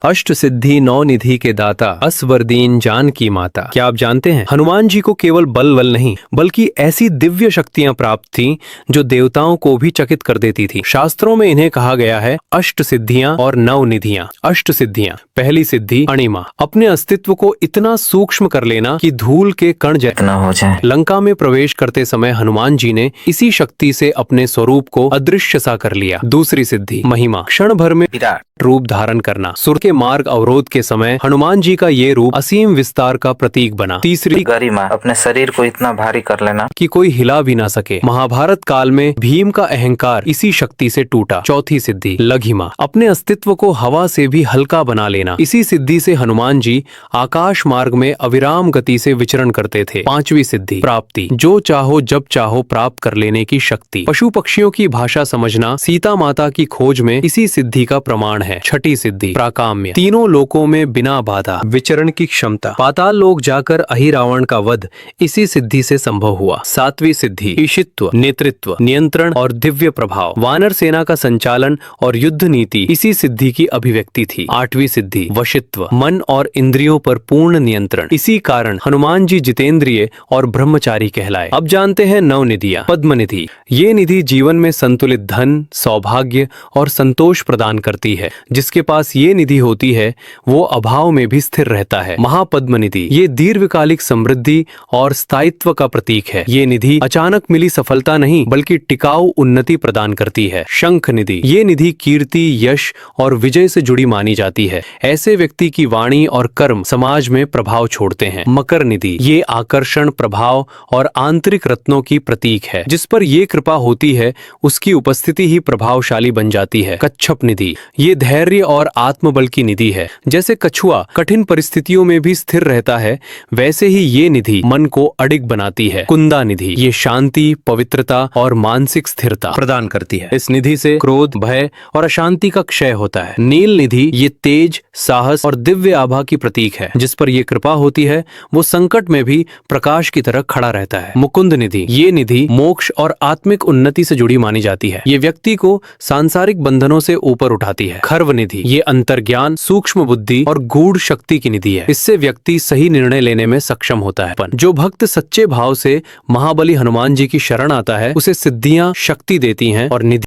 अष्ट सिद्धि नौ निधि के दाता असवरदीन जान की माता। क्या आप जानते हैं हनुमान जी को केवल बल नहीं बल्कि ऐसी दिव्य शक्तियां प्राप्त थीं जो देवताओं को भी चकित कर देती थी। शास्त्रों में इन्हें कहा गया है अष्ट सिद्धियां और नव निधियां। अष्ट सिद्धियां, पहली सिद्धि अणिमा, अपने अस्तित्व को इतना सूक्ष्म कर लेना कि धूल के कण जितना हो जाए। लंका में प्रवेश करते समय हनुमान जी ने इसी शक्ति से अपने स्वरूप को अदृश्य सा कर लिया। दूसरी सिद्धि महिमा, क्षण भर में विराट रूप धारण करना। सुर के मार्ग अवरोध के समय हनुमान जी का ये रूप असीम विस्तार का प्रतीक बना। तीसरी गरिमा, अपने शरीर को इतना भारी कर लेना कि कोई हिला भी ना सके। महाभारत काल में भीम का अहंकार इसी शक्ति से टूटा। चौथी सिद्धि लघिमा, अपने अस्तित्व को हवा से भी हल्का बना लेना। इसी सिद्धि से हनुमान जी आकाश मार्ग में अविराम गति से विचरण करते थे। पांचवी सिद्धि प्राप्ति, जो चाहो जब चाहो प्राप्त कर लेने की शक्ति। पशु पक्षियों की भाषा समझना सीता माता की खोज में इसी सिद्धि का प्रमाण है। छठी सिद्धि प्राकाम्य, तीनों लोकों में बिना बाधा विचरण की क्षमता। पाताल लोक जाकर अहिरावण का वध इसी सिद्धि से संभव हुआ। सातवीं सिद्धि ईशित्व, नेतृत्व, नियंत्रण और दिव्य प्रभाव। वानर सेना का संचालन और युद्ध नीति इसी सिद्धि की अभिव्यक्ति थी। आठवीं सिद्धि वशित्व, मन और इंद्रियों पर पूर्ण नियंत्रण। इसी कारण हनुमान जी जितेंद्रिय और ब्रह्मचारी कहलाए। अब जानते हैं नौ निधियां। पद्मनिधि, ये निधि जीवन में संतुलित धन, सौभाग्य और संतोष प्रदान करती है। जिसके पास ये निधि होती है वो अभाव में भी स्थिर रहता है। महापद्मनिधि, ये दीर्घकालिक समृद्धि और स्थायित्व का प्रतीक है। ये निधि अचानक मिली सफलता नहीं बल्कि टिकाऊ उन्नति प्रदान करती है। शंख निधि, ये निधि कीर्ति, यश और विजय से जुड़ी मानी जाती है। ऐसे व्यक्ति की वाणी और कर्म समाज में प्रभाव छोड़ते हैं। मकर निधि, ये आकर्षण, प्रभाव और आंतरिक रत्नों की प्रतीक है। जिस पर ये कृपा होती है उसकी उपस्थिति ही प्रभावशाली बन जाती है। कच्छप निधि, ये धैर्य और आत्मबल की निधि है। जैसे कछुआ कठिन परिस्थितियों में भी स्थिर रहता है वैसे ही ये निधि मन को अडिग बनाती है। कुंदा निधि, ये शांति, पवित्रता और मानसिक स्थिरता प्रदान करती है। इस निधि से क्रोध, भय और अशांति का क्षय होता है। नील निधि, ये तेज, साहस और दिव्य आभा की प्रतीक है। जिस पर ये कृपा होती है वो संकट में भी प्रकाश की तरह खड़ा रहता है। मुकुंद निधि, ये निधि मोक्ष और आत्मिक उन्नति से जुड़ी मानी जाती है। ये व्यक्ति को सांसारिक बंधनों से ऊपर उठाती है। खर्व निधि, ये अंतर्ज्ञान, सूक्ष्म बुद्धि और गूढ़ शक्ति की निधि है। इससे व्यक्ति सही निर्णय लेने में सक्षम होता है। जो भक्त सच्चे भाव से महाबली हनुमान जी की शरण आता है उसे सिद्धियां शक्ति देती हैं और निधि